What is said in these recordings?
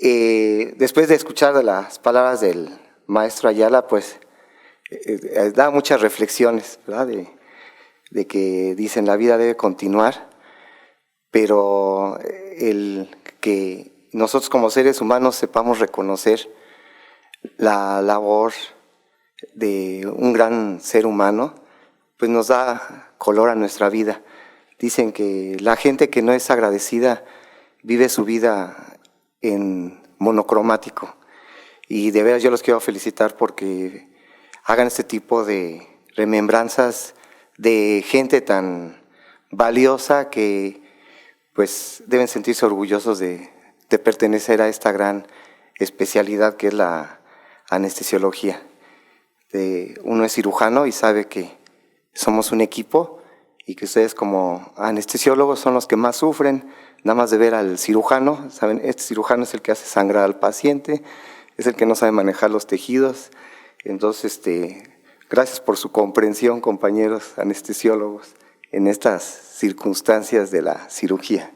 Después de escuchar de las palabras del maestro Ayala, pues da muchas reflexiones, ¿verdad? De que dicen la vida debe continuar, pero el que nosotros como seres humanos sepamos reconocer la labor de un gran ser humano, pues nos da color a nuestra vida. Dicen que la gente que no es agradecida vive su vida en monocromático, y de veras yo los quiero felicitar porque hagan este tipo de remembranzas de gente tan valiosa que pues deben sentirse orgullosos de pertenecer a esta gran especialidad que es la anestesiología. Uno es cirujano y sabe que somos un equipo y que ustedes como anestesiólogos son los que más sufren, nada más de ver al cirujano. Saben, este cirujano es el que hace sangrar al paciente, es el que no sabe manejar los tejidos. Entonces, gracias por su comprensión, compañeros anestesiólogos, en estas circunstancias de la cirugía.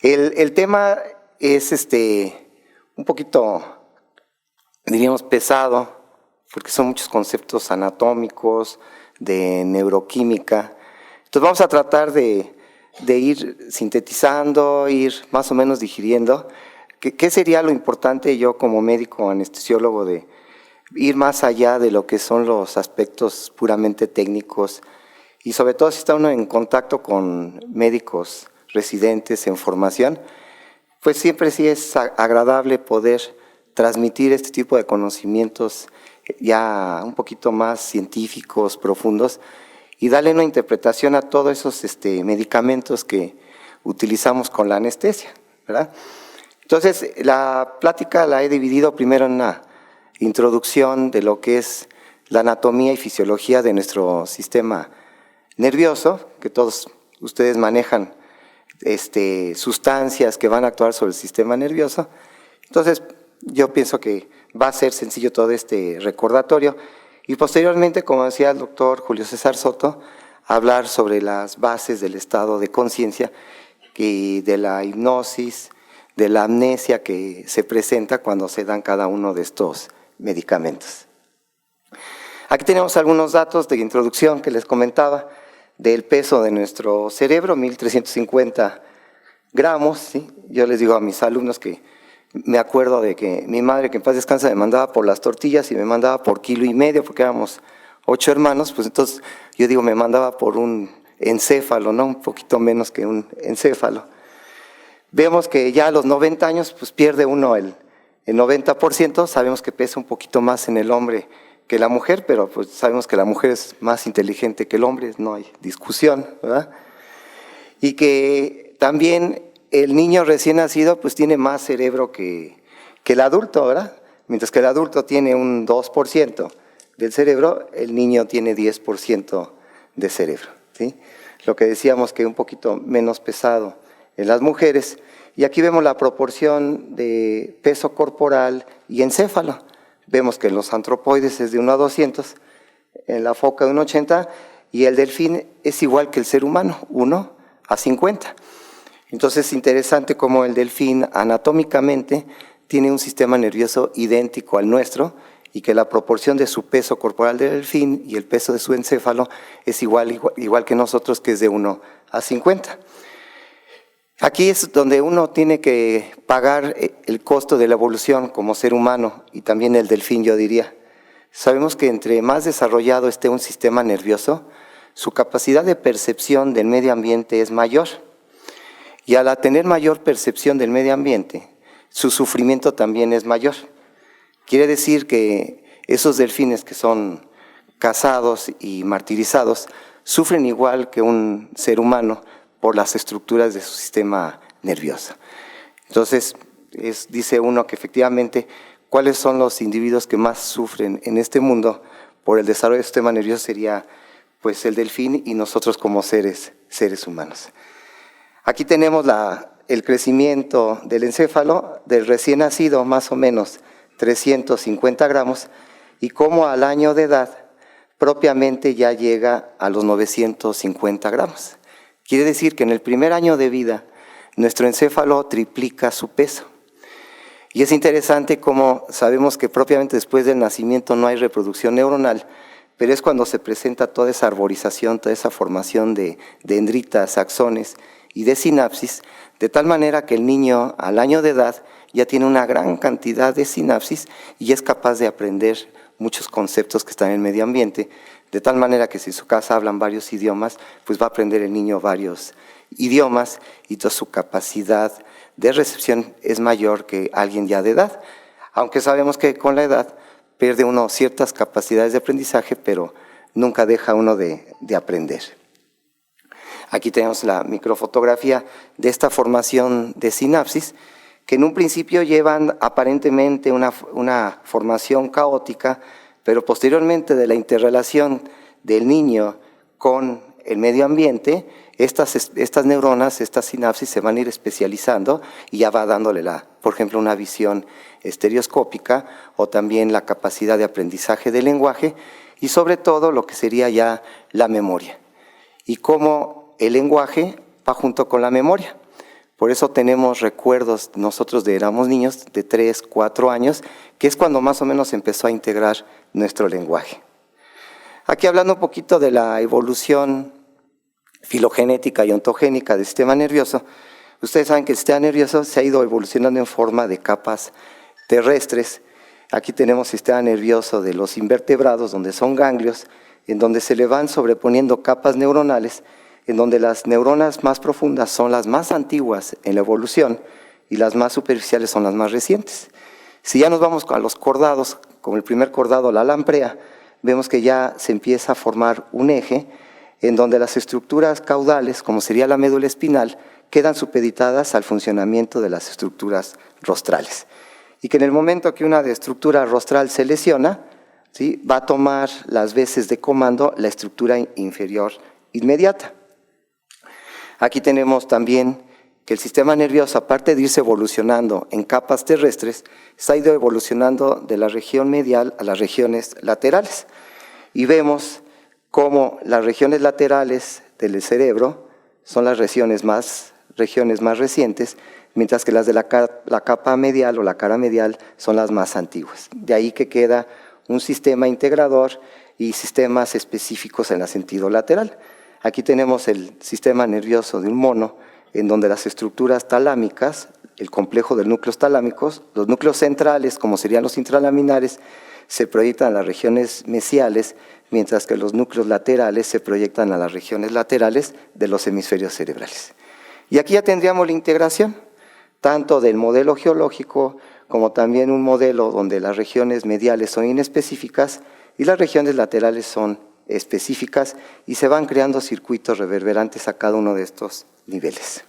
El tema es un poquito, diríamos, pesado, porque son muchos conceptos anatómicos, de neuroquímica. Entonces vamos a tratar de ir sintetizando, ir más o menos digiriendo. ¿Qué sería lo importante yo como médico anestesiólogo de ir más allá de lo que son los aspectos puramente técnicos? Y sobre todo si está uno en contacto con médicos residentes en formación, pues siempre sí es agradable poder transmitir este tipo de conocimientos ya un poquito más científicos, profundos, y darle una interpretación a todos esos medicamentos que utilizamos con la anestesia, ¿verdad? Entonces, la plática la he dividido primero en una introducción de lo que es la anatomía y fisiología de nuestro sistema nervioso, que todos ustedes manejan sustancias que van a actuar sobre el sistema nervioso. Entonces, yo pienso que va a ser sencillo todo este recordatorio y posteriormente, como decía el doctor Julio César Soto, hablar sobre las bases del estado de conciencia y de la hipnosis, de la amnesia que se presenta cuando se dan cada uno de estos medicamentos. Aquí tenemos algunos datos de introducción que les comentaba del peso de nuestro cerebro, 1350 gramos. ¿Sí? Yo les digo a mis alumnos que me acuerdo de que mi madre, que en paz descansa, me mandaba por las tortillas y me mandaba por 1,5 kilos, porque éramos 8 hermanos, pues entonces yo digo, me mandaba por un encéfalo, ¿no? Un poquito menos que un encéfalo. Vemos que ya a los 90 años pues pierde uno el 90%, sabemos que pesa un poquito más en el hombre que la mujer, pero pues sabemos que la mujer es más inteligente que el hombre, no hay discusión, ¿verdad? Y que también el niño recién nacido pues tiene más cerebro que el adulto, ¿verdad? Mientras que el adulto tiene un 2% del cerebro, el niño tiene 10% de cerebro, ¿sí? Lo que decíamos que un poquito menos pesado en las mujeres. Y aquí vemos la proporción de peso corporal y encéfalo. Vemos que en los antropoides es de 1 a 200, en la foca de 1 a 80, y el delfín es igual que el ser humano, 1 a 50. Entonces es interesante cómo el delfín anatómicamente tiene un sistema nervioso idéntico al nuestro y que la proporción de su peso corporal del delfín y el peso de su encéfalo es igual que nosotros, que es de 1 a 50. Aquí es donde uno tiene que pagar el costo de la evolución como ser humano y también el delfín, yo diría. Sabemos que entre más desarrollado esté un sistema nervioso, su capacidad de percepción del medio ambiente es mayor. Y al tener mayor percepción del medio ambiente, su sufrimiento también es mayor. Quiere decir que esos delfines que son cazados y martirizados sufren igual que un ser humano por las estructuras de su sistema nervioso. Entonces, dice uno que efectivamente, ¿cuáles son los individuos que más sufren en este mundo por el desarrollo del sistema nervioso? Sería pues el delfín y nosotros como seres humanos. Aquí tenemos el crecimiento del encéfalo del recién nacido, más o menos 350 gramos, y cómo al año de edad propiamente ya llega a los 950 gramos. Quiere decir que en el primer año de vida nuestro encéfalo triplica su peso. Y es interesante cómo sabemos que propiamente después del nacimiento no hay reproducción neuronal, pero es cuando se presenta toda esa arborización, toda esa formación de dendritas, axones y de sinapsis, de tal manera que el niño al año de edad ya tiene una gran cantidad de sinapsis y es capaz de aprender muchos conceptos que están en el medio ambiente, de tal manera que si en su casa hablan varios idiomas, pues va a aprender el niño varios idiomas y toda su capacidad de recepción es mayor que alguien ya de edad, aunque sabemos que con la edad pierde uno ciertas capacidades de aprendizaje, pero nunca deja uno de aprender. Aquí tenemos la microfotografía de esta formación de sinapsis, que en un principio llevan aparentemente una formación caótica, pero posteriormente de la interrelación del niño con el medio ambiente, estas neuronas, estas sinapsis se van a ir especializando y ya va dándole, por ejemplo, una visión estereoscópica o también la capacidad de aprendizaje del lenguaje y sobre todo lo que sería ya la memoria. Y cómo el lenguaje va junto con la memoria. Por eso tenemos recuerdos, nosotros éramos niños de 3, 4 años, que es cuando más o menos empezó a integrar nuestro lenguaje. Aquí hablando un poquito de la evolución filogenética y ontogénica del sistema nervioso, ustedes saben que el sistema nervioso se ha ido evolucionando en forma de capas terrestres. Aquí tenemos el sistema nervioso de los invertebrados, donde son ganglios, en donde se le van sobreponiendo capas neuronales, en donde las neuronas más profundas son las más antiguas en la evolución y las más superficiales son las más recientes. Si ya nos vamos a los cordados, como el primer cordado, la lamprea, vemos que ya se empieza a formar un eje en donde las estructuras caudales, como sería la médula espinal, quedan supeditadas al funcionamiento de las estructuras rostrales. Y que en el momento que una estructura rostral se lesiona, ¿sí?, va a tomar las veces de comando la estructura inferior inmediata. Aquí tenemos también que el sistema nervioso, aparte de irse evolucionando en capas terrestres, se ha ido evolucionando de la región medial a las regiones laterales. Y vemos cómo las regiones laterales del cerebro son las regiones más recientes, mientras que las de la capa medial o la cara medial son las más antiguas. De ahí que queda un sistema integrador y sistemas específicos en el sentido lateral. Aquí tenemos el sistema nervioso de un mono, en donde las estructuras talámicas, el complejo de núcleos talámicos, los núcleos centrales, como serían los intralaminares, se proyectan a las regiones mesiales, mientras que los núcleos laterales se proyectan a las regiones laterales de los hemisferios cerebrales. Y aquí ya tendríamos la integración, tanto del modelo geológico, como también un modelo donde las regiones mediales son inespecíficas y las regiones laterales son específicas y se van creando circuitos reverberantes a cada uno de estos niveles.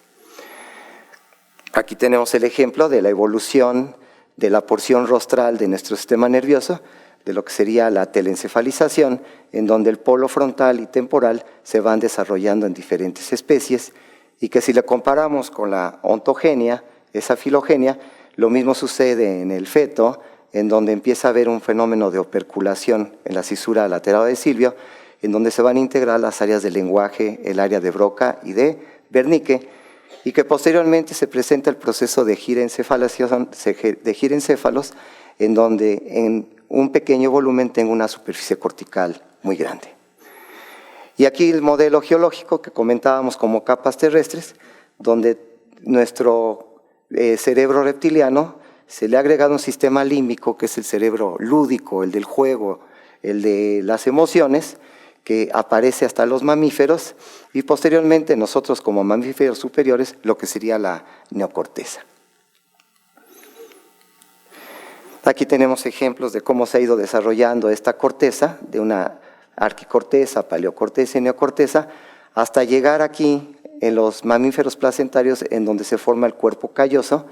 Aquí tenemos el ejemplo de la evolución de la porción rostral de nuestro sistema nervioso, de lo que sería la telencefalización, en donde el polo frontal y temporal se van desarrollando en diferentes especies y que si le comparamos con la ontogenia, esa filogenia, lo mismo sucede en el feto, en donde empieza a haber un fenómeno de operculación en la cisura lateral de Silvio, en donde se van a integrar las áreas del lenguaje, el área de Broca y de Wernicke, y que posteriormente se presenta el proceso de girencéfalos, en donde en un pequeño volumen tengo una superficie cortical muy grande. Y aquí el modelo geológico que comentábamos como capas terrestres, donde nuestro cerebro reptiliano se le ha agregado un sistema límbico, que es el cerebro lúdico, el del juego, el de las emociones, que aparece hasta los mamíferos, y posteriormente nosotros como mamíferos superiores, lo que sería la neocorteza. Aquí tenemos ejemplos de cómo se ha ido desarrollando esta corteza, de una arquicorteza, paleocorteza y neocorteza, hasta llegar aquí en los mamíferos placentarios, en donde se forma el cuerpo calloso,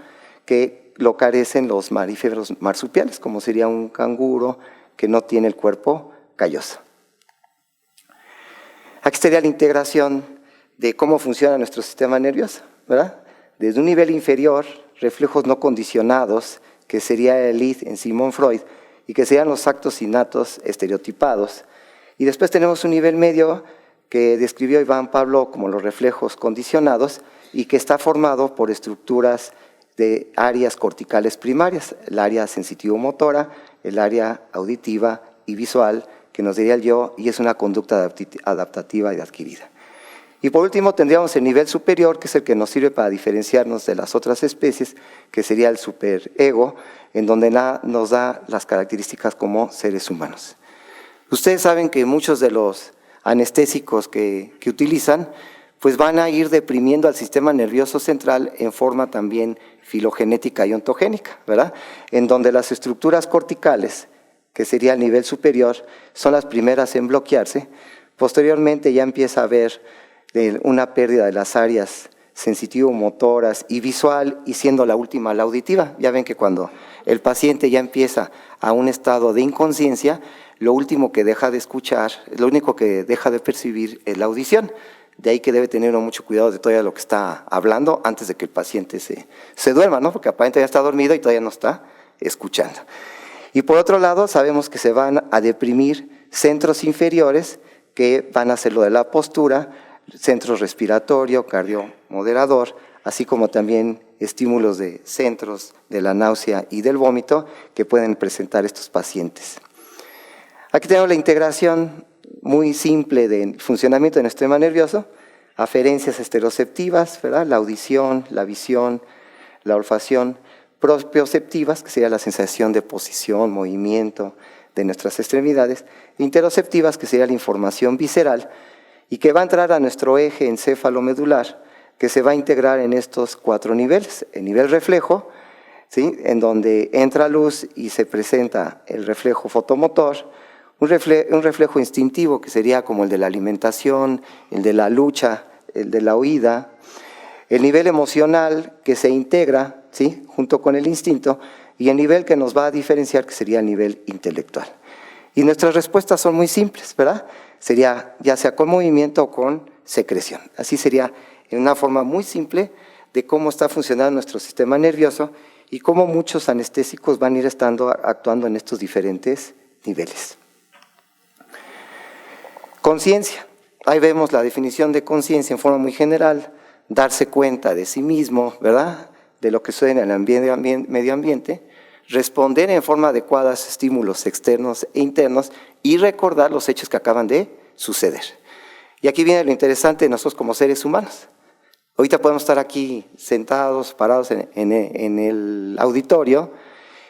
que lo carecen los mamíferos marsupiales, como sería un canguro que no tiene el cuerpo calloso. Aquí estaría la integración de cómo funciona nuestro sistema nervioso, ¿verdad? Desde un nivel inferior, reflejos no condicionados, que sería el id en Sigmund Freud, y que serían los actos innatos estereotipados. Y después tenemos un nivel medio que describió Iván Pavlov como los reflejos condicionados y que está formado por estructuras de áreas corticales primarias, el área sensitivo-motora, el área auditiva y visual, que nos diría el yo, y es una conducta adaptativa y adquirida. Y por último tendríamos el nivel superior, que es el que nos sirve para diferenciarnos de las otras especies, que sería el superego, en donde nos da las características como seres humanos. Ustedes saben que muchos de los anestésicos que utilizan, pues van a ir deprimiendo al sistema nervioso central en forma también filogenética y ontogénica, ¿verdad? En donde las estructuras corticales, que sería el nivel superior, son las primeras en bloquearse. Posteriormente ya empieza a haber una pérdida de las áreas sensitivo-motoras y visual, y siendo la última la auditiva. Ya ven que cuando el paciente ya empieza a un estado de inconsciencia, lo último que deja de escuchar, lo único que deja de percibir es la audición. De ahí que debe tener uno mucho cuidado de todavía lo que está hablando antes de que el paciente se duerma, ¿no? Porque aparentemente ya está dormido y todavía no está escuchando. Y por otro lado, sabemos que se van a deprimir centros inferiores que van a hacer lo de la postura, centro respiratorio, cardiomoderador, así como también estímulos de centros de la náusea y del vómito que pueden presentar estos pacientes. Aquí tenemos la integración muy simple del funcionamiento del sistema nervioso, aferencias estereoceptivas, ¿verdad? La audición, la visión, la olfacción, propioceptivas, que sería la sensación de posición, movimiento de nuestras extremidades, interoceptivas, que sería la información visceral, y que va a entrar a nuestro eje encéfalo-medular, que se va a integrar en estos 4 niveles. El nivel reflejo, ¿sí? En donde entra luz y se presenta el reflejo fotomotor, un reflejo instintivo, que sería como el de la alimentación, el de la lucha, el de la huida, el nivel emocional, que se integra, ¿sí? Junto con el instinto, y el nivel que nos va a diferenciar, que sería el nivel intelectual. Y nuestras respuestas son muy simples, ¿verdad? Sería ya sea con movimiento o con secreción. Así sería en una forma muy simple de cómo está funcionando nuestro sistema nervioso y cómo muchos anestésicos van a ir actuando en estos diferentes niveles. Conciencia. Ahí vemos la definición de conciencia en forma muy general, darse cuenta de sí mismo, ¿verdad? De lo que sucede en el medio ambiente, responder en forma adecuada a estímulos externos e internos y recordar los hechos que acaban de suceder. Y aquí viene lo interesante de nosotros como seres humanos. Ahorita podemos estar aquí sentados, parados en el auditorio,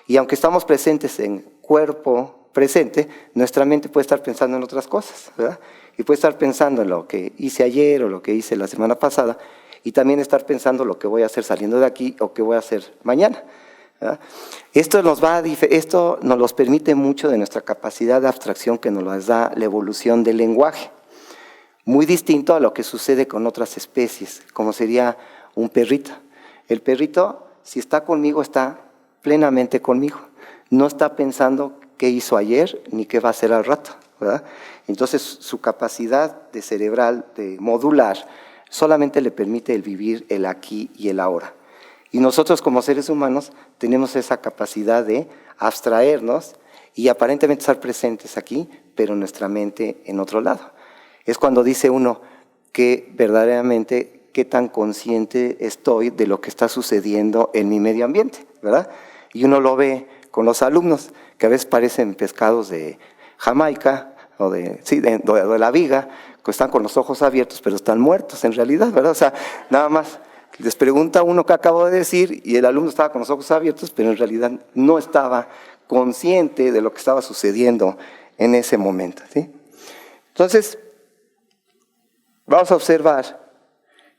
y aunque estamos presentes en cuerpo presente, nuestra mente puede estar pensando en otras cosas, ¿verdad? Y puede estar pensando en lo que hice ayer o lo que hice la semana pasada, y también estar pensando lo que voy a hacer saliendo de aquí o qué voy a hacer mañana, ¿verdad? Esto nos los permite mucho de nuestra capacidad de abstracción que nos da la evolución del lenguaje, muy distinto a lo que sucede con otras especies, como sería un perrito. El perrito, si está conmigo, está plenamente conmigo, no está pensando qué hizo ayer ni qué va a hacer al rato, ¿verdad? Entonces su capacidad de cerebral, de modular, solamente le permite el vivir el aquí y el ahora. Y nosotros como seres humanos tenemos esa capacidad de abstraernos y aparentemente estar presentes aquí, pero nuestra mente en otro lado. Es cuando dice uno que verdaderamente qué tan consciente estoy de lo que está sucediendo en mi medio ambiente, ¿verdad? Y uno lo ve con los alumnos, que a veces parecen pescados de Jamaica o de la viga, que están con los ojos abiertos, pero están muertos en realidad, ¿verdad? O sea, nada más les pregunta uno qué acabo de decir y el alumno estaba con los ojos abiertos, pero en realidad no estaba consciente de lo que estaba sucediendo en ese momento, ¿sí? Entonces, vamos a observar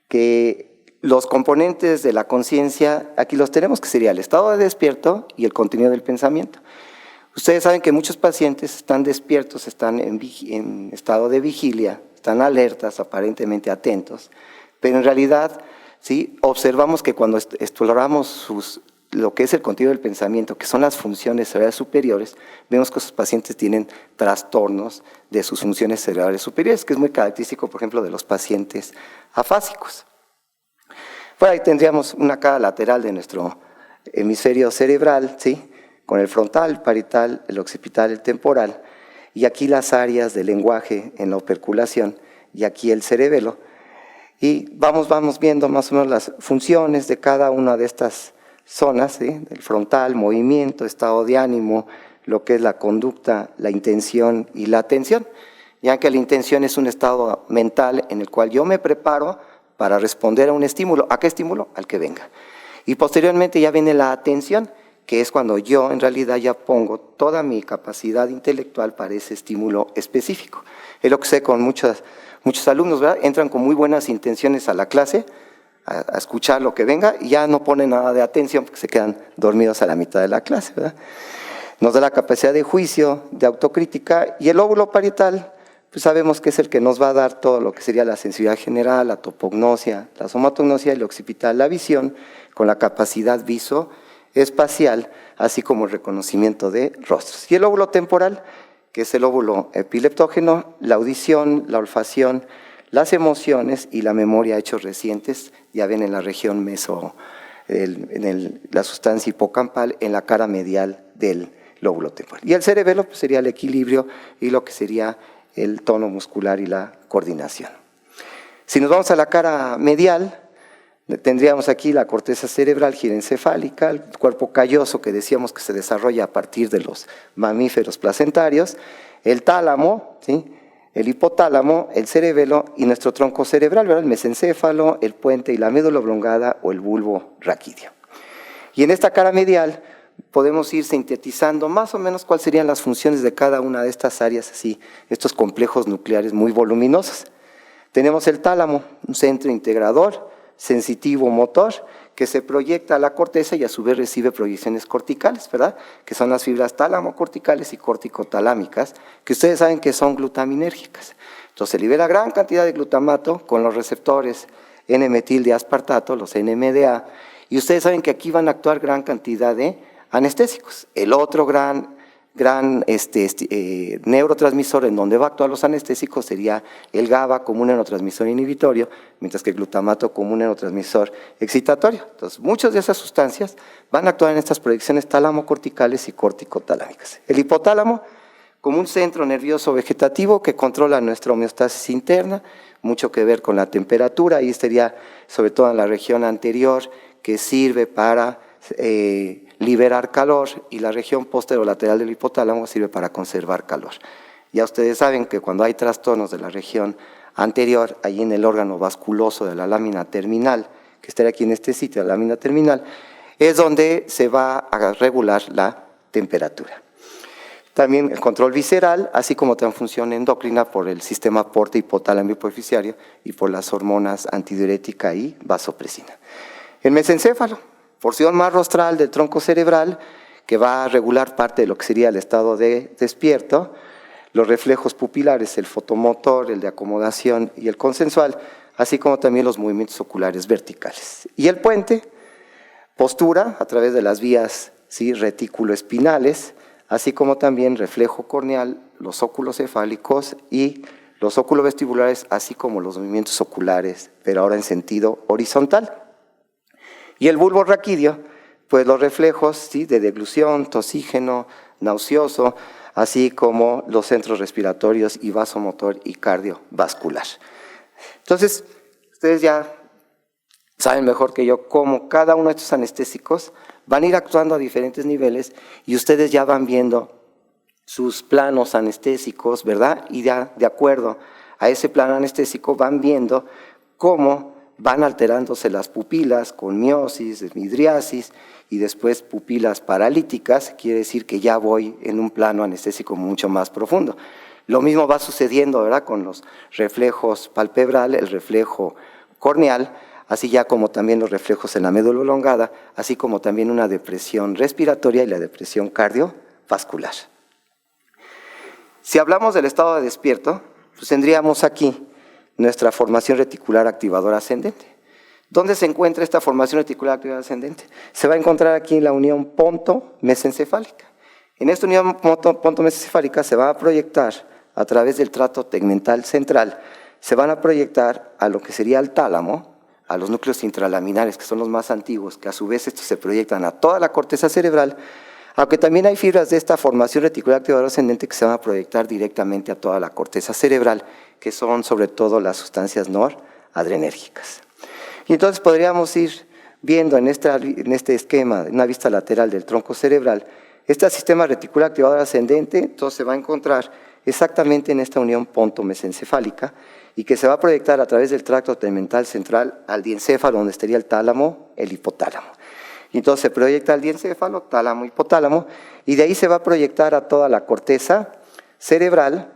que los componentes de la conciencia, aquí los tenemos, que sería el estado de despierto y el contenido del pensamiento. Ustedes saben que muchos pacientes están despiertos, están en estado de vigilia, están alertas, aparentemente atentos, pero en realidad, ¿sí? Observamos que cuando exploramos lo que es el contenido del pensamiento, que son las funciones cerebrales superiores, vemos que esos pacientes tienen trastornos de sus funciones cerebrales superiores, que es muy característico, por ejemplo, de los pacientes afásicos. Por ahí tendríamos una cara lateral de nuestro hemisferio cerebral, ¿sí? Con el frontal, el parietal, el occipital, el temporal, y aquí las áreas del lenguaje en la operculación, y aquí el cerebelo. Y vamos viendo más o menos las funciones de cada una de estas zonas, ¿sí? El frontal, movimiento, estado de ánimo, lo que es la conducta, la intención y la atención, ya que la intención es un estado mental en el cual yo me preparo para responder a un estímulo. ¿A qué estímulo? Al que venga. Y posteriormente ya viene la atención, que es cuando yo en realidad ya pongo toda mi capacidad intelectual para ese estímulo específico. Es lo que sé con muchos alumnos, ¿verdad? Entran con muy buenas intenciones a la clase, a escuchar lo que venga, y ya no ponen nada de atención porque se quedan dormidos a la mitad de la clase, ¿verdad? Nos da la capacidad de juicio, de autocrítica, y el lóbulo parietal, pues sabemos que es el que nos va a dar todo lo que sería la sensibilidad general, la topognosia, la somatognosia, el occipital, la visión, con la capacidad visoespacial, así como el reconocimiento de rostros. Y el lóbulo temporal, que es el lóbulo epileptógeno, la audición, la olfacción, las emociones y la memoria a hechos recientes, ya ven en la región la sustancia hipocampal, en la cara medial del lóbulo temporal. Y el cerebelo pues, sería el equilibrio y lo que sería el tono muscular y la coordinación. Si nos vamos a la cara medial, tendríamos aquí la corteza cerebral girencefálica, el cuerpo calloso que decíamos que se desarrolla a partir de los mamíferos placentarios, el tálamo, ¿sí? El hipotálamo, el cerebelo y nuestro tronco cerebral, ¿verdad? El mesencéfalo, el puente y la médula oblongada o el bulbo raquídeo. Y en esta cara medial podemos ir sintetizando más o menos cuáles serían las funciones de cada una de estas áreas, así, estos complejos nucleares muy voluminosos. Tenemos el tálamo, un centro integrador, sensitivo motor, que se proyecta a la corteza y a su vez recibe proyecciones corticales, ¿verdad? Que son las fibras tálamo-corticales y corticotalámicas, que ustedes saben que son glutaminérgicas. Entonces se libera gran cantidad de glutamato con los receptores N-metildeaspartato, los NMDA, y ustedes saben que aquí van a actuar gran cantidad de anestésicos. El otro gran neurotransmisor en donde va a actuar los anestésicos sería el GABA como un neurotransmisor inhibitorio, mientras que el glutamato como un neurotransmisor excitatorio. Entonces, muchas de esas sustancias van a actuar en estas proyecciones talamo-corticales y corticotalámicas. El hipotálamo como un centro nervioso vegetativo que controla nuestra homeostasis interna, mucho que ver con la temperatura, ahí estaría sobre todo en la región anterior, que sirve para liberar calor, y la región posterolateral del hipotálamo sirve para conservar calor. Ya ustedes saben que cuando hay trastornos de la región anterior, ahí en el órgano vasculoso de la lámina terminal, que estaría aquí en este sitio, la lámina terminal, es donde se va a regular la temperatura. También el control visceral, así como también función endocrina por el sistema porte hipotálamo hipofisario y por las hormonas antidiurética y vasopresina. El mesencéfalo, porción más rostral del tronco cerebral, que va a regular parte de lo que sería el estado de despierto, los reflejos pupilares, el fotomotor, el de acomodación y el consensual, así como también los movimientos oculares verticales. Y el puente, postura a través de las vías, ¿sí?, retículoespinales, así como también reflejo corneal, los óculos cefálicos y los óculovestibulares, así como los movimientos oculares, pero ahora en sentido horizontal. Y el bulbo raquídeo, pues los reflejos, ¿sí?, de deglución, tosígeno, nauseoso, así como los centros respiratorios y vasomotor y cardiovascular. Entonces, ustedes ya saben mejor que yo cómo cada uno de estos anestésicos van a ir actuando a diferentes niveles y ustedes ya van viendo sus planos anestésicos, ¿verdad? Y ya de acuerdo a ese plano anestésico van viendo cómo van alterándose las pupilas con miosis, midriasis y después pupilas paralíticas, quiere decir que ya voy en un plano anestésico mucho más profundo. Lo mismo va sucediendo, ¿verdad?, con los reflejos palpebral, el reflejo corneal, así ya como también los reflejos en la médula oblongada, así como también una depresión respiratoria y la depresión cardiovascular. Si hablamos del estado de despierto, pues tendríamos aquí nuestra formación reticular activadora ascendente. ¿Dónde se encuentra esta formación reticular activadora ascendente? Se va a encontrar aquí en la unión ponto-mesencefálica. En esta unión ponto-mesencefálica se va a proyectar a través del tracto tegmental central, se van a proyectar a lo que sería el tálamo, a los núcleos intralaminares, que son los más antiguos, que a su vez estos se proyectan a toda la corteza cerebral, aunque también hay fibras de esta formación reticular activadora ascendente que se van a proyectar directamente a toda la corteza cerebral, que son sobre todo las sustancias noradrenérgicas. Y entonces podríamos ir viendo en este esquema, en una vista lateral del tronco cerebral, este sistema reticular activador ascendente, entonces se va a encontrar exactamente en esta unión ponto-mesencefálica y que se va a proyectar a través del tracto tegmental central al diencéfalo, donde estaría el tálamo, el hipotálamo. Entonces se proyecta al diencéfalo, tálamo, hipotálamo, y de ahí se va a proyectar a toda la corteza cerebral.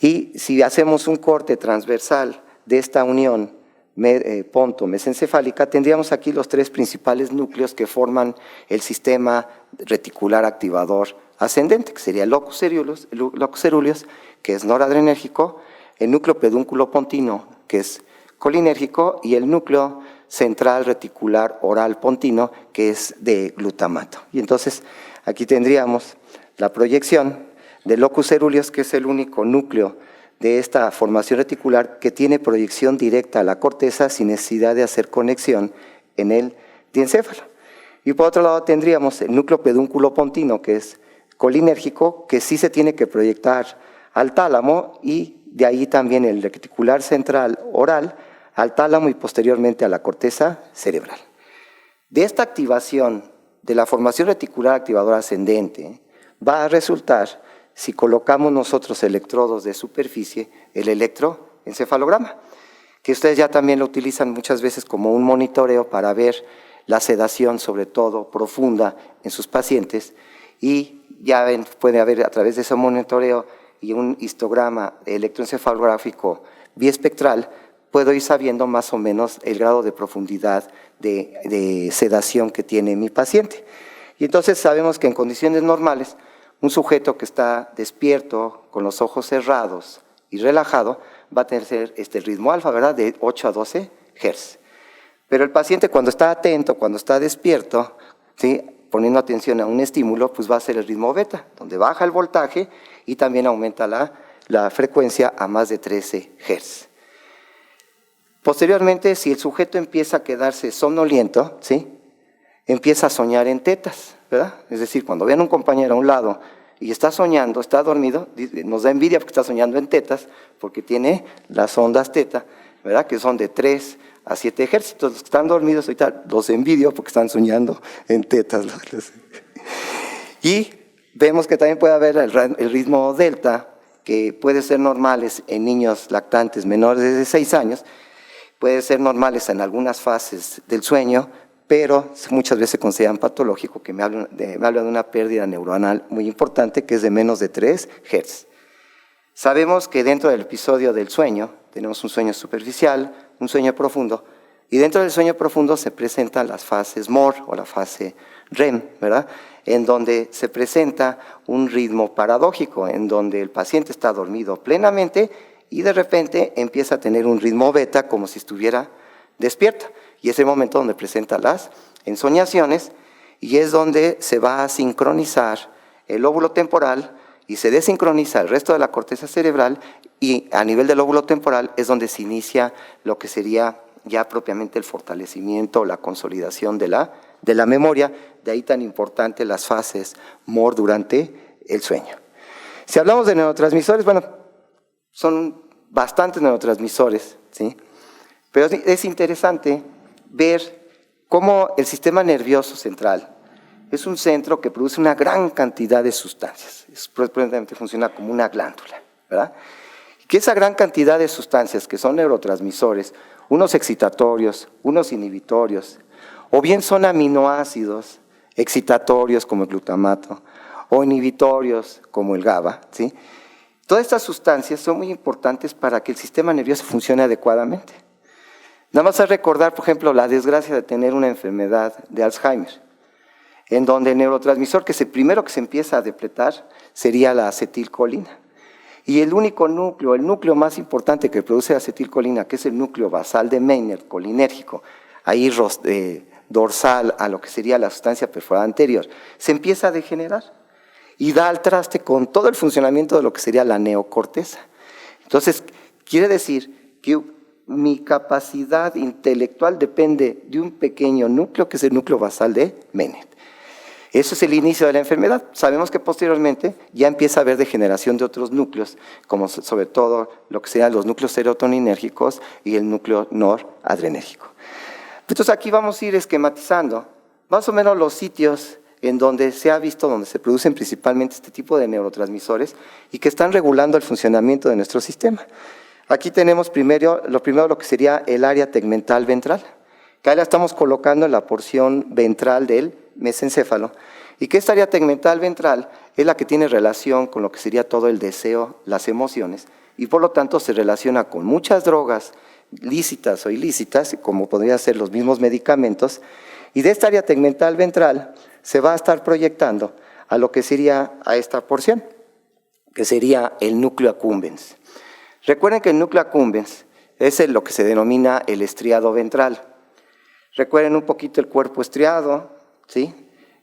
Y si hacemos un corte transversal de esta unión ponto-mesencefálica, tendríamos aquí los tres principales núcleos que forman el sistema reticular activador ascendente, que sería el locus ceruleus, que es noradrenérgico, el núcleo pedúnculo pontino, que es colinérgico, y el núcleo central reticular oral pontino, que es de glutamato. Y entonces aquí tendríamos la proyección del locus ceruleus, que es el único núcleo de esta formación reticular que tiene proyección directa a la corteza sin necesidad de hacer conexión en el diencéfalo. Y por otro lado tendríamos el núcleo pedúnculo pontino, que es colinérgico, que sí se tiene que proyectar al tálamo, y de ahí también el reticular central oral al tálamo y posteriormente a la corteza cerebral. De esta activación de la formación reticular activadora ascendente va a resultar, si colocamos nosotros electrodos de superficie, el electroencefalograma, que ustedes ya también lo utilizan muchas veces como un monitoreo para ver la sedación, sobre todo profunda, en sus pacientes, y ya ven, puede haber a través de ese monitoreo y un histograma electroencefalográfico biespectral, puedo ir sabiendo más o menos el grado de profundidad de sedación que tiene mi paciente. Y entonces sabemos que en condiciones normales, un sujeto que está despierto, con los ojos cerrados y relajado, va a tener este ritmo alfa, ¿verdad?, de 8 a 12 Hz. Pero el paciente cuando está atento, cuando está despierto, ¿sí?, poniendo atención a un estímulo, pues va a ser el ritmo beta, donde baja el voltaje y también aumenta la frecuencia a más de 13 Hz. Posteriormente, si el sujeto empieza a quedarse somnoliento, ¿sí?, empieza a soñar en tetas, ¿verdad? Es decir, cuando vean a un compañero a un lado y está soñando, está dormido, nos da envidia porque está soñando en tetas, porque tiene las ondas teta, ¿verdad?, que son de 3 a 7 Hz. Entonces, los que están dormidos ahorita los envidio porque están soñando en tetas. Y vemos que también puede haber el ritmo delta, que puede ser normales en niños lactantes menores de 6 años, puede ser normales en algunas fases del sueño, pero muchas veces se consideran patológico, que me habla de una pérdida neuronal muy importante, que es de menos de 3 Hz. Sabemos que dentro del episodio del sueño, tenemos un sueño superficial, un sueño profundo, y dentro del sueño profundo se presentan las fases MOR o la fase REM, ¿verdad?, en donde se presenta un ritmo paradójico, en donde el paciente está dormido plenamente y de repente empieza a tener un ritmo beta como si estuviera despierto. Y es el momento donde presenta las ensoñaciones y es donde se va a sincronizar el lóbulo temporal y se desincroniza el resto de la corteza cerebral, y a nivel del lóbulo temporal es donde se inicia lo que sería ya propiamente el fortalecimiento o la consolidación de la memoria. De ahí tan importante las fases MOR durante el sueño. Si hablamos de neurotransmisores, bueno, son bastantes neurotransmisores, ¿sí?, pero es interesante ver cómo el sistema nervioso central es un centro que produce una gran cantidad de sustancias. Probablemente funciona como una glándula, ¿verdad? Y que esa gran cantidad de sustancias que son neurotransmisores, unos excitatorios, unos inhibitorios, o bien son aminoácidos excitatorios como el glutamato, o inhibitorios como el GABA, ¿sí? Todas estas sustancias son muy importantes para que el sistema nervioso funcione adecuadamente. Nada más a recordar, por ejemplo, la desgracia de tener una enfermedad de Alzheimer, en donde el neurotransmisor que es el primero que se empieza a depletar sería la acetilcolina. Y el único núcleo, el núcleo más importante que produce acetilcolina, que es el núcleo basal de Meynert, colinérgico, ahí dorsal a lo que sería la sustancia perforada anterior, se empieza a degenerar y da al traste con todo el funcionamiento de lo que sería la neocorteza. Entonces, quiere decir que mi capacidad intelectual depende de un pequeño núcleo, que es el núcleo basal de Meynert. Eso es el inicio de la enfermedad. Sabemos que posteriormente ya empieza a haber degeneración de otros núcleos, como sobre todo lo que serían los núcleos serotoninérgicos y el núcleo noradrenérgico. Entonces aquí vamos a ir esquematizando más o menos los sitios en donde se ha visto, donde se producen principalmente este tipo de neurotransmisores y que están regulando el funcionamiento de nuestro sistema. Aquí tenemos lo que sería el área tegmental ventral, que ahí la estamos colocando en la porción ventral del mesencéfalo, y que esta área tegmental ventral es la que tiene relación con lo que sería todo el deseo, las emociones, y por lo tanto se relaciona con muchas drogas lícitas o ilícitas, como podrían ser los mismos medicamentos, y de esta área tegmental ventral se va a estar proyectando a lo que sería a esta porción, que sería el núcleo accumbens. Recuerden que el núcleo accumbens es lo que se denomina el estriado ventral. Recuerden un poquito el cuerpo estriado, ¿sí?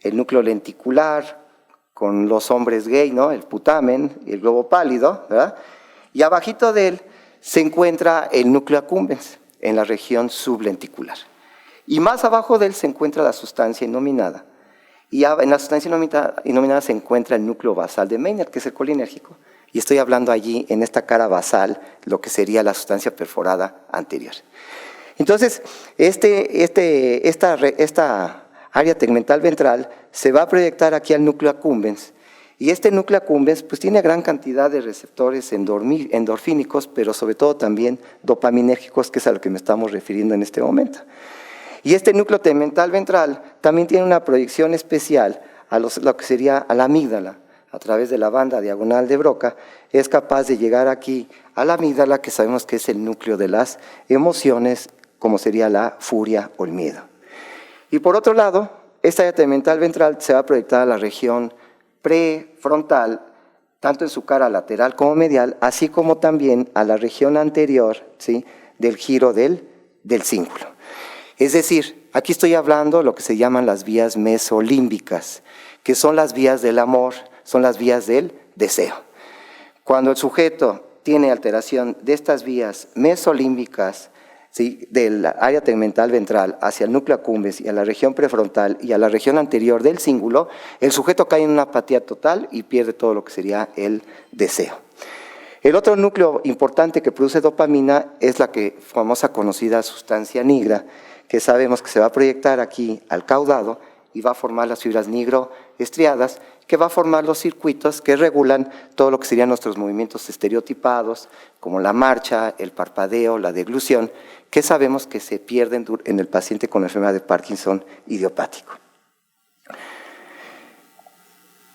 El núcleo lenticular, con los hombres gay, ¿no? El putamen y el globo pálido, ¿verdad? Y abajito de él se encuentra el núcleo accumbens, en la región sublenticular. Y más abajo de él se encuentra la sustancia innominada. Y en la sustancia innominada se encuentra el núcleo basal de Maynard, que es el colinérgico. Y estoy hablando allí, en esta cara basal, lo que sería la sustancia perforada anterior. Entonces, esta área tegmental ventral se va a proyectar aquí al núcleo accumbens, y este núcleo accumbens pues, tiene gran cantidad de receptores endorfínicos, pero sobre todo también dopaminérgicos, que es a lo que me estamos refiriendo en este momento. Y este núcleo tegmental ventral también tiene una proyección especial a lo que sería a la amígdala. A través de la banda diagonal de Broca, es capaz de llegar aquí a la amígdala, que sabemos que es el núcleo de las emociones, como sería la furia o el miedo. Y por otro lado, esta área tegmental ventral se va a proyectar a la región prefrontal, tanto en su cara lateral como medial, así como también a la región anterior, ¿sí?, del giro del cíngulo. Es decir, aquí estoy hablando de lo que se llaman las vías mesolímbicas, que son las vías del amor, son las vías del deseo. Cuando el sujeto tiene alteración de estas vías mesolímbicas, ¿sí?, del área tegmental ventral hacia el núcleo accumbens y a la región prefrontal y a la región anterior del cíngulo, el sujeto cae en una apatía total y pierde todo lo que sería el deseo. El otro núcleo importante que produce dopamina es la famosa conocida sustancia nigra, que sabemos que se va a proyectar aquí al caudado y va a formar las fibras nigroestriadas, que va a formar los circuitos que regulan todo lo que serían nuestros movimientos estereotipados, como la marcha, el parpadeo, la deglución, que sabemos que se pierden en el paciente con la enfermedad de Parkinson idiopático.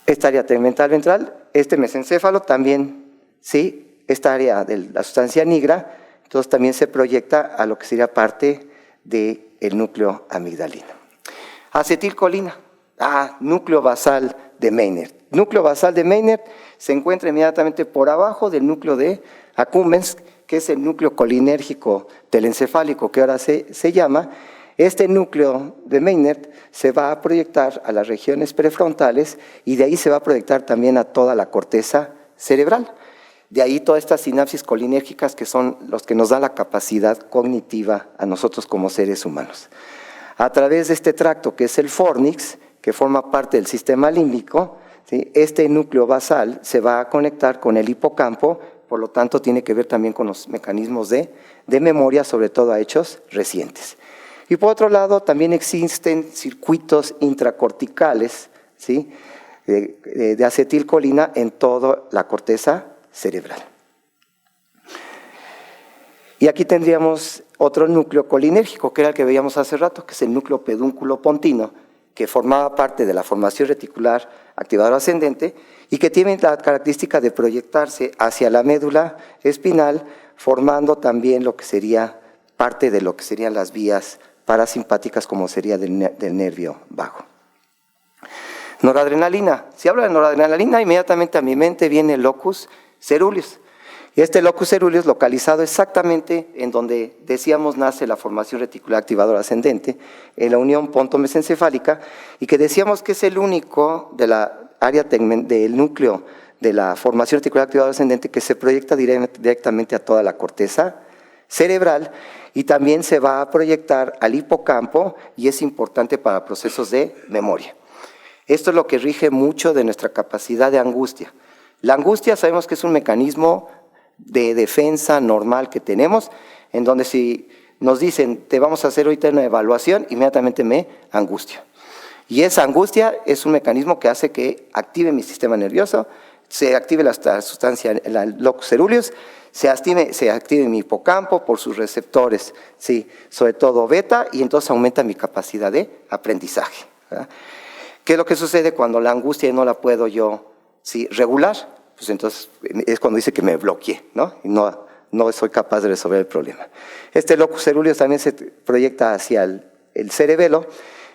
Esta área tegmental ventral, este mesencéfalo también, ¿sí?, esta área de la sustancia nigra, entonces también se proyecta a lo que sería parte del núcleo amigdalino. Acetilcolina, núcleo basal de Maynard. Núcleo basal de Maynard se encuentra inmediatamente por abajo del núcleo de accumbens, que es el núcleo colinérgico telencefálico, que ahora se llama. Este núcleo de Maynard se va a proyectar a las regiones prefrontales y de ahí se va a proyectar también a toda la corteza cerebral. De ahí todas estas sinapsis colinérgicas que son los que nos dan la capacidad cognitiva a nosotros como seres humanos. A través de este tracto que es el fornix, que forma parte del sistema límbico, ¿sí?, este núcleo basal se va a conectar con el hipocampo, por lo tanto tiene que ver también con los mecanismos de memoria, sobre todo a hechos recientes. Y por otro lado también existen circuitos intracorticales, ¿sí?, de acetilcolina en toda la corteza cerebral. Y aquí tendríamos otro núcleo colinérgico, que era el que veíamos hace rato, que es el núcleo pedúnculo pontino, que formaba parte de la formación reticular activadora ascendente y que tiene la característica de proyectarse hacia la médula espinal, formando también lo que sería parte de lo que serían las vías parasimpáticas, como sería del nervio vago. Noradrenalina. Si hablo de noradrenalina, inmediatamente a mi mente viene el locus ceruleus. Y este locus ceruleus localizado exactamente en donde decíamos nace la formación reticular activadora ascendente, en la unión ponto-mesencefálica, y que decíamos que es el único de la área del núcleo de la formación reticular activadora ascendente que se proyecta directamente a toda la corteza cerebral y también se va a proyectar al hipocampo y es importante para procesos de memoria. Esto es lo que rige mucho de nuestra capacidad de angustia. La angustia sabemos que es un mecanismo de defensa normal que tenemos, en donde si nos dicen, te vamos a hacer ahorita una evaluación, inmediatamente me angustia. Y esa angustia es un mecanismo que hace que active mi sistema nervioso, se active la sustancia, el locus coeruleus, se active mi hipocampo por sus receptores, ¿sí? Sobre todo beta, y entonces aumenta mi capacidad de aprendizaje, ¿verdad? ¿Qué es lo que sucede cuando la angustia no la puedo yo, ¿sí?, regular? Pues entonces es cuando dice que me bloqueé, ¿no? Y no soy capaz de resolver el problema. Este locus coeruleus también se proyecta hacia el cerebelo.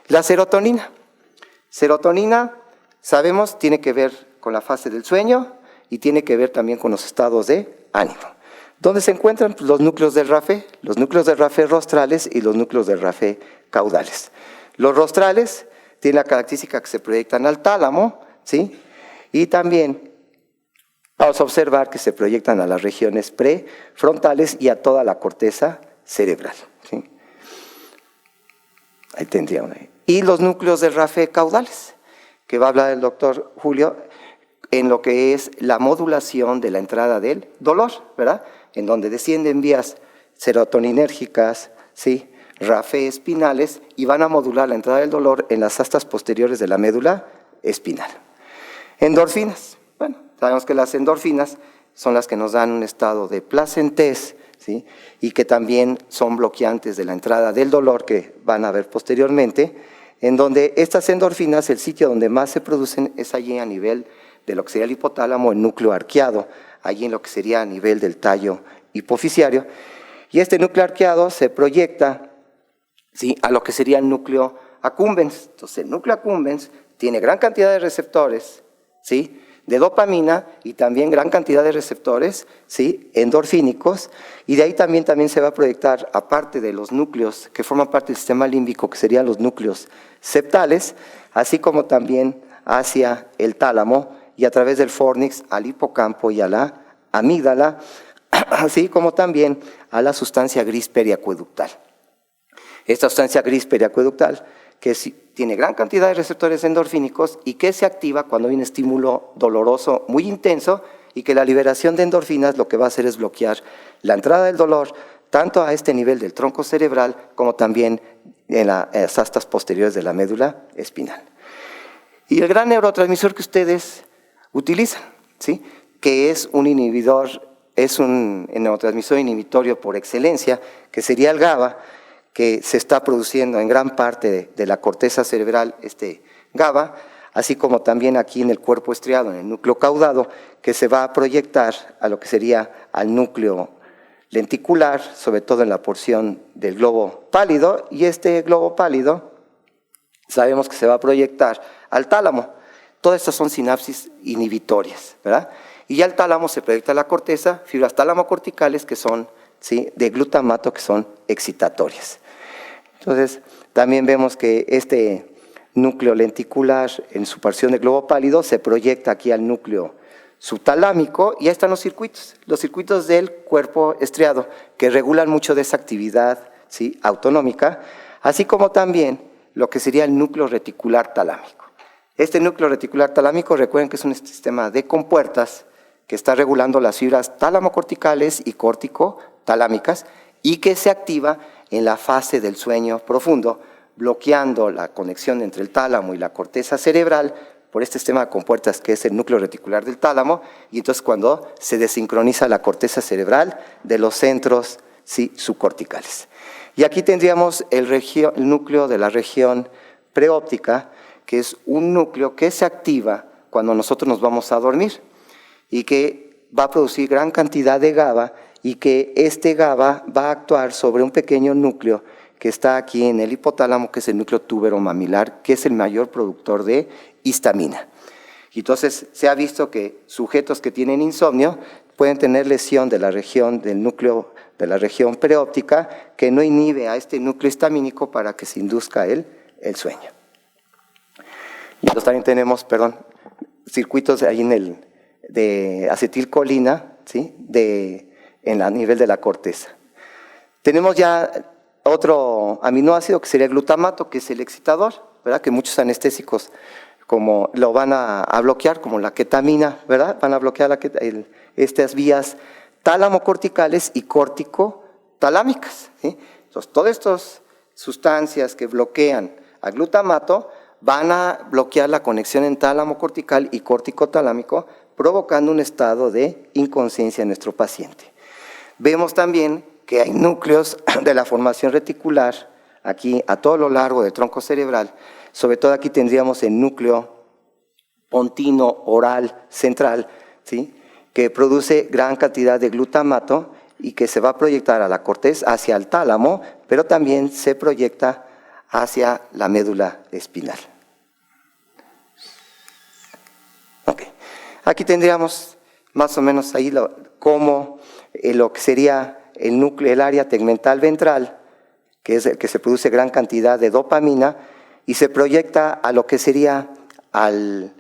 La serotonina. Serotonina, sabemos, tiene que ver con la fase del sueño y tiene que ver también con los estados de ánimo. ¿Dónde se encuentran? Pues los núcleos del RAFE, los núcleos del RAFE rostrales y los núcleos del RAFE caudales. Los rostrales tienen la característica que se proyectan al tálamo, ¿sí? Y también vamos a observar que se proyectan a las regiones prefrontales y a toda la corteza cerebral, ¿sí? Ahí tendríamos. Y los núcleos del RAFE caudales, que va a hablar el doctor Julio, en lo que es la modulación de la entrada del dolor, ¿verdad? En donde descienden vías serotoninérgicas, ¿sí?, RAFE espinales, y van a modular la entrada del dolor en las astas posteriores de la médula espinal. Endorfinas. Bueno, sabemos que las endorfinas son las que nos dan un estado de placentez, ¿sí?, y que también son bloqueantes de la entrada del dolor, que van a ver posteriormente, en donde estas endorfinas, el sitio donde más se producen es allí a nivel de lo que sería el hipotálamo, el núcleo arqueado, allí en lo que sería a nivel del tallo hipofisiario. Y este núcleo arqueado se proyecta, ¿sí?, a lo que sería el núcleo accumbens. Entonces, el núcleo accumbens tiene gran cantidad de receptores, ¿sí?, de dopamina y también gran cantidad de receptores, ¿sí?, endorfínicos, y de ahí también se va a proyectar, aparte de los núcleos que forman parte del sistema límbico, que serían los núcleos septales, así como también hacia el tálamo y a través del fornix al hipocampo y a la amígdala, así como también a la sustancia gris periacueductal. Esta sustancia gris periacueductal, que tiene gran cantidad de receptores endorfínicos y que se activa cuando hay un estímulo doloroso muy intenso, y que la liberación de endorfinas lo que va a hacer es bloquear la entrada del dolor tanto a este nivel del tronco cerebral como también en las astas posteriores de la médula espinal. Y el gran neurotransmisor que ustedes utilizan, ¿sí?, que es un inhibidor, es un neurotransmisor inhibitorio por excelencia, que sería el GABA, que se está produciendo en gran parte de la corteza cerebral, este GABA, así como también aquí en el cuerpo estriado, en el núcleo caudado, que se va a proyectar a lo que sería al núcleo lenticular, sobre todo en la porción del globo pálido, y este globo pálido sabemos que se va a proyectar al tálamo. Todas estas son sinapsis inhibitorias, ¿verdad? Y ya el tálamo se proyecta a la corteza, fibras tálamo-corticales que son, ¿sí?, de glutamato, que son excitatorias. Entonces, también vemos que este núcleo lenticular en su porción de globo pálido se proyecta aquí al núcleo subtalámico, y ahí están los circuitos del cuerpo estriado, que regulan mucho de esa actividad, ¿sí?, autonómica, así como también lo que sería el núcleo reticular talámico. Este núcleo reticular talámico, recuerden que es un sistema de compuertas que está regulando las fibras tálamo-corticales y córtico-talámicas, y que se activa en la fase del sueño profundo, bloqueando la conexión entre el tálamo y la corteza cerebral por este sistema de compuertas que es el núcleo reticular del tálamo, y entonces cuando se desincroniza la corteza cerebral de los centros, ¿sí?, subcorticales. Y aquí tendríamos el núcleo de la región preóptica, que es un núcleo que se activa cuando nosotros nos vamos a dormir y que va a producir gran cantidad de GABA, y que este GABA va a actuar sobre un pequeño núcleo que está aquí en el hipotálamo, que es el núcleo túbero-mamilar, que es el mayor productor de histamina. Y entonces se ha visto que sujetos que tienen insomnio pueden tener lesión de la región del núcleo, de la región preóptica, que no inhibe a este núcleo histamínico para que se induzca el sueño. Y entonces también tenemos, circuitos ahí de acetilcolina, ¿sí?, a nivel de la corteza. Tenemos ya otro aminoácido que sería el glutamato, que es el excitador, ¿verdad?, que muchos anestésicos como lo van a bloquear, como la ketamina, ¿verdad? Van a bloquear estas vías tálamo-corticales y córtico-talámicas, ¿sí? Entonces, todas estas sustancias que bloquean al glutamato van a bloquear la conexión en tálamo cortical y córtico-talámico, provocando un estado de inconsciencia en nuestro paciente. Vemos también que hay núcleos de la formación reticular aquí a todo lo largo del tronco cerebral. Sobre todo aquí tendríamos el núcleo pontino oral central, ¿sí?, que produce gran cantidad de glutamato y que se va a proyectar a la corteza, hacia el tálamo, pero también se proyecta hacia la médula espinal. Okay. Aquí tendríamos más o menos ahí como lo que sería el núcleo, el área tegmental ventral, que es el que se produce gran cantidad de dopamina y se proyecta a lo que sería al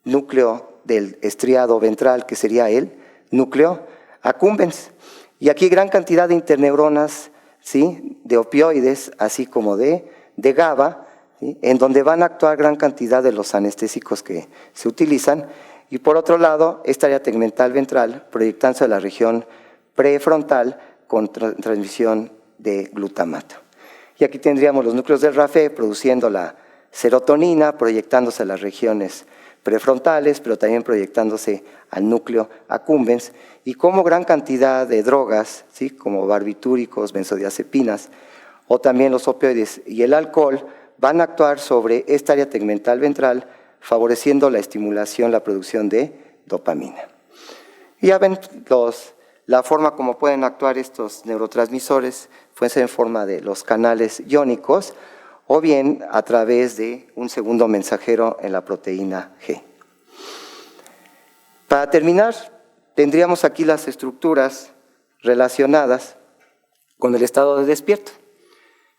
núcleo del estriado ventral, que sería el núcleo accumbens. Y aquí gran cantidad de interneuronas, ¿sí?, de opioides, así como de GABA, ¿sí?, en donde van a actuar gran cantidad de los anestésicos que se utilizan. Y por otro lado, esta área tegmental ventral proyectándose a la región prefrontal con transmisión de glutamato. Y aquí tendríamos los núcleos del RAFE produciendo la serotonina, proyectándose a las regiones prefrontales, pero también proyectándose al núcleo accumbens, y como gran cantidad de drogas, ¿sí?, como barbitúricos, benzodiazepinas, o también los opioides y el alcohol, van a actuar sobre esta área tegmental ventral, favoreciendo la estimulación, la producción de dopamina. Y ya ven la forma como pueden actuar estos neurotransmisores, puede ser en forma de los canales iónicos, o bien a través de un segundo mensajero en la proteína G. Para terminar, tendríamos aquí las estructuras relacionadas con el estado de despierto.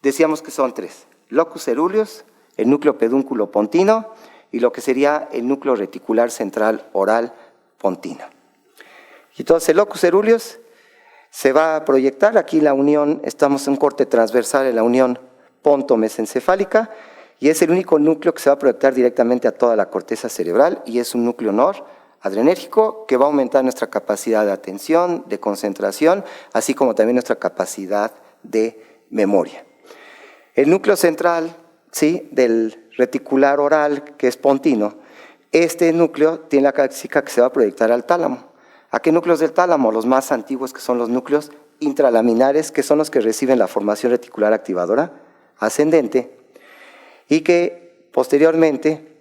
Decíamos que son tres: locus coeruleus, el núcleo pedúnculo pontino y lo que sería el núcleo reticular central oral pontino. Y entonces el locus coeruleus se va a proyectar aquí la unión, estamos en un corte transversal en la unión ponto-mesencefálica, y es el único núcleo que se va a proyectar directamente a toda la corteza cerebral, y es un núcleo noradrenérgico que va a aumentar nuestra capacidad de atención, de concentración, así como también nuestra capacidad de memoria. El núcleo central, ¿sí?, del reticular oral, que es pontino, este núcleo tiene la característica que se va a proyectar al tálamo. ¿A qué núcleos del tálamo? Los más antiguos, que son los núcleos intralaminares, que son los que reciben la formación reticular activadora ascendente, y que posteriormente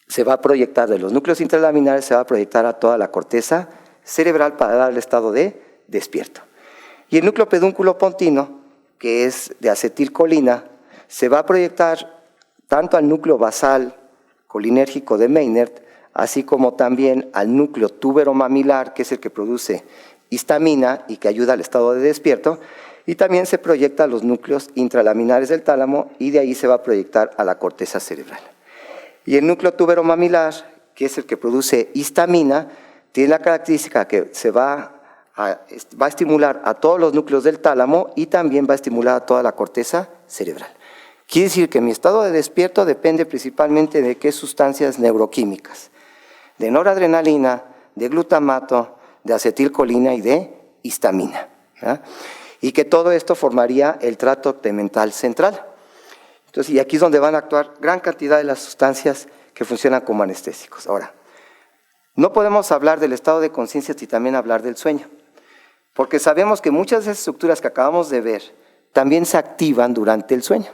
se va a proyectar de los núcleos intralaminares, se va a proyectar a toda la corteza cerebral para dar el estado de despierto. Y el núcleo pedúnculo pontino, que es de acetilcolina, se va a proyectar tanto al núcleo basal colinérgico de Maynard, así como también al núcleo tuberomamilar, que es el que produce histamina y que ayuda al estado de despierto, y también se proyecta a los núcleos intralaminares del tálamo, y de ahí se va a proyectar a la corteza cerebral. Y el núcleo tuberomamilar, que es el que produce histamina, tiene la característica que se va a estimular a todos los núcleos del tálamo y también va a estimular a toda la corteza cerebral. Quiere decir que mi estado de despierto depende principalmente de qué sustancias neuroquímicas: de noradrenalina, de glutamato, de acetilcolina y de histamina, ¿verdad? Y que todo esto formaría el tracto tegmental central. Entonces, y aquí es donde van a actuar gran cantidad de las sustancias que funcionan como anestésicos. Ahora, no podemos hablar del estado de conciencia sin también hablar del sueño, porque sabemos que muchas de esas estructuras que acabamos de ver también se activan durante el sueño.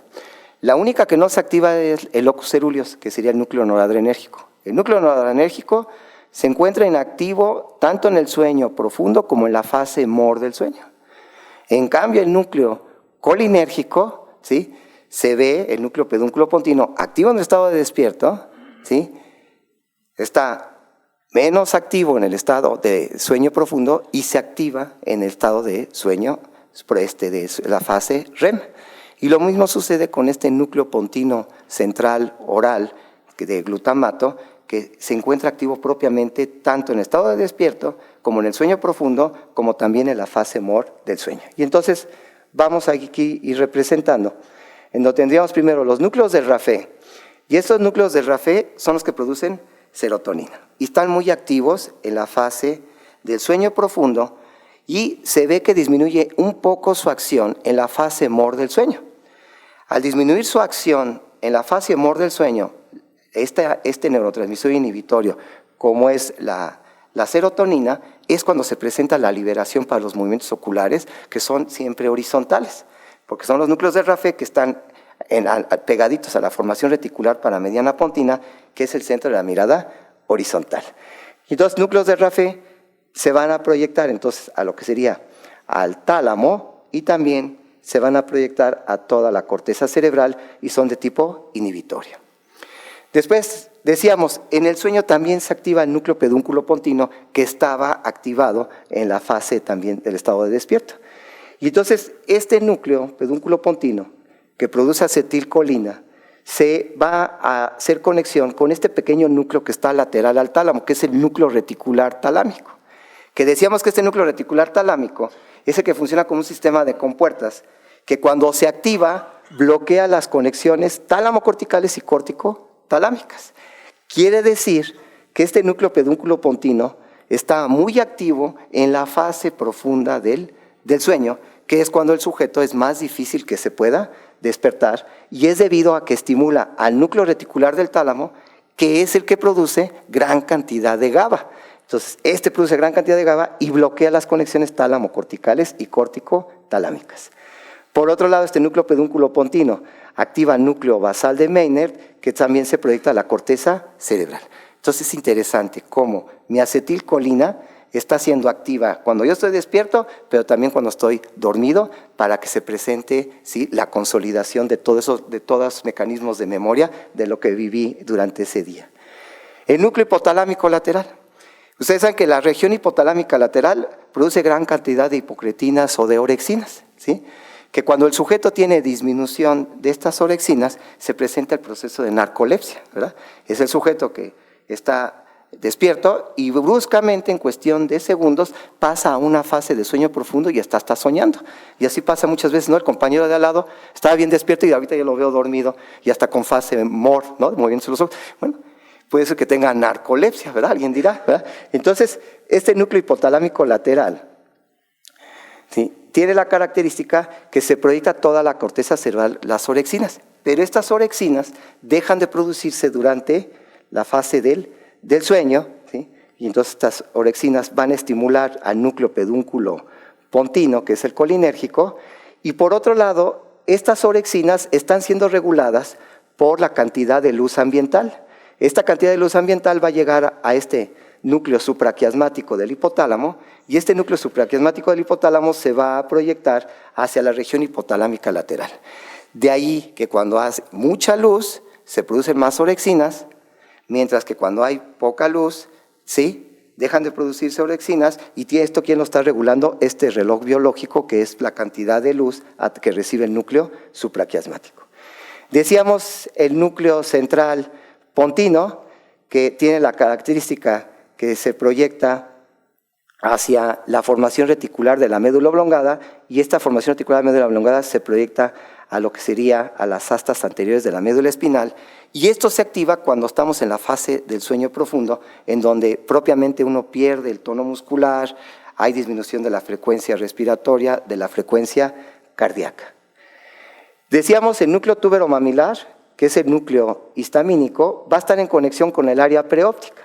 La única que no se activa es el locus coeruleus, que sería el núcleo noradrenérgico. El núcleo noradrenérgico se encuentra inactivo tanto en el sueño profundo como en la fase MOR del sueño. En cambio, el núcleo colinérgico, ¿sí?, se ve, el núcleo pedúnculo pontino, activo en el estado de despierto, ¿sí?, está menos activo en el estado de sueño profundo y se activa en el estado de sueño de la fase REM. Y lo mismo sucede con este núcleo pontino central oral de glutamato, que se encuentra activo propiamente tanto en el estado de despierto como en el sueño profundo, como también en la fase MOR del sueño. Y entonces vamos aquí ir representando, en donde tendríamos primero los núcleos del RAFE, Y estos núcleos del RAFE son los que producen serotonina y están muy activos en la fase del sueño profundo y se ve que disminuye un poco su acción en la fase MOR del sueño. Al disminuir su acción en la fase MOR del sueño, este neurotransmisor inhibitorio, como es la serotonina, es cuando se presenta la liberación para los movimientos oculares, que son siempre horizontales, porque son los núcleos de RAFE que están pegaditos a la formación reticular paramediana pontina, que es el centro de la mirada horizontal. Y los núcleos de RAFE se van a proyectar entonces a lo que sería al tálamo y también se van a proyectar a toda la corteza cerebral y son de tipo inhibitorio. Después, decíamos, en el sueño también se activa el núcleo pedúnculo pontino que estaba activado en la fase también del estado de despierto. Y entonces este núcleo pedúnculo pontino que produce acetilcolina se va a hacer conexión con este pequeño núcleo que está lateral al tálamo, que es el núcleo reticular talámico. Que decíamos que este núcleo reticular talámico es el que funciona como un sistema de compuertas, que cuando se activa bloquea las conexiones tálamo-corticales y córtico-talámicas. Quiere decir que este núcleo pedúnculo pontino está muy activo en la fase profunda del sueño, que es cuando el sujeto es más difícil que se pueda despertar, y es debido a que estimula al núcleo reticular del tálamo, que es el que produce gran cantidad de GABA. Entonces, este produce gran cantidad de GABA y bloquea las conexiones tálamo-corticales y córtico-talámicas. Por otro lado, este núcleo pedúnculo pontino activa el núcleo basal de Meynert, que también se proyecta a la corteza cerebral. Entonces, es interesante cómo mi acetilcolina está siendo activa cuando yo estoy despierto, pero también cuando estoy dormido, para que se presente, ¿sí?, la consolidación de todos los mecanismos de memoria de lo que viví durante ese día. El núcleo hipotalámico lateral. Ustedes saben que la región hipotalámica lateral produce gran cantidad de hipocretinas o de orexinas, ¿sí?, que cuando el sujeto tiene disminución de estas orexinas, se presenta el proceso de narcolepsia, ¿verdad? Es el sujeto que está despierto y bruscamente, en cuestión de segundos, pasa a una fase de sueño profundo y está soñando. Y así pasa muchas veces, ¿no? El compañero de al lado estaba bien despierto y ahorita ya lo veo dormido y hasta con fase MOR, ¿no?, moviéndose los ojos. Bueno, puede ser que tenga narcolepsia, ¿verdad? Alguien dirá, ¿verdad? Entonces, este núcleo hipotalámico lateral, ¿sí?, tiene la característica que se proyecta toda la corteza cerebral, las orexinas, pero estas orexinas dejan de producirse durante la fase del sueño, ¿sí?, y entonces estas orexinas van a estimular al núcleo pedúnculo pontino, que es el colinérgico, y por otro lado, estas orexinas están siendo reguladas por la cantidad de luz ambiental. Esta cantidad de luz ambiental va a llegar a este núcleo supraquiasmático del hipotálamo, y este núcleo supraquiasmático del hipotálamo se va a proyectar hacia la región hipotalámica lateral. De ahí que cuando hace mucha luz se producen más orexinas, mientras que cuando hay poca luz, ¿sí?, dejan de producirse orexinas, y esto, ¿quién lo está regulando? Este reloj biológico, que es la cantidad de luz que recibe el núcleo supraquiasmático. Decíamos el núcleo central pontino, que tiene la característica que se proyecta hacia la formación reticular de la médula oblongada, y esta formación reticular de la médula oblongada se proyecta a lo que sería a las astas anteriores de la médula espinal, y esto se activa cuando estamos en la fase del sueño profundo, en donde propiamente uno pierde el tono muscular, hay disminución de la frecuencia respiratoria, de la frecuencia cardíaca. Decíamos el núcleo túbero-mamilar, que es el núcleo histamínico, va a estar en conexión con el área preóptica.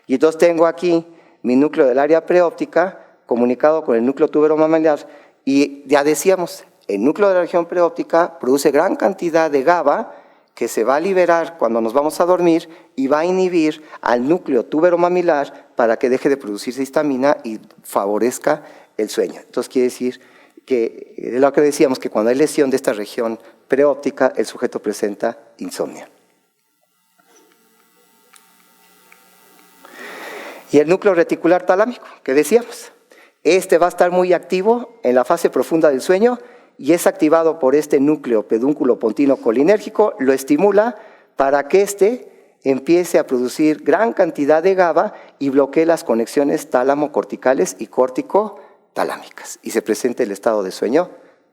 Y entonces tengo aquí mi núcleo del área preóptica comunicado con el núcleo túbero-mamilar, y ya decíamos, el núcleo de la región preóptica produce gran cantidad de GABA que se va a liberar cuando nos vamos a dormir y va a inhibir al núcleo túbero-mamilar para que deje de producirse histamina y favorezca el sueño. Entonces quiere decir que, de lo que decíamos, que cuando hay lesión de esta región preóptica, el sujeto presenta insomnio. Y el núcleo reticular talámico, que decíamos, este va a estar muy activo en la fase profunda del sueño y es activado por este núcleo pedúnculo pontino colinérgico, lo estimula para que éste empiece a producir gran cantidad de GABA y bloquee las conexiones tálamo-corticales y córtico-talámicas y se presenta el estado de sueño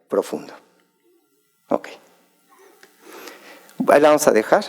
profundo. Ok. Ahí la vamos a dejar.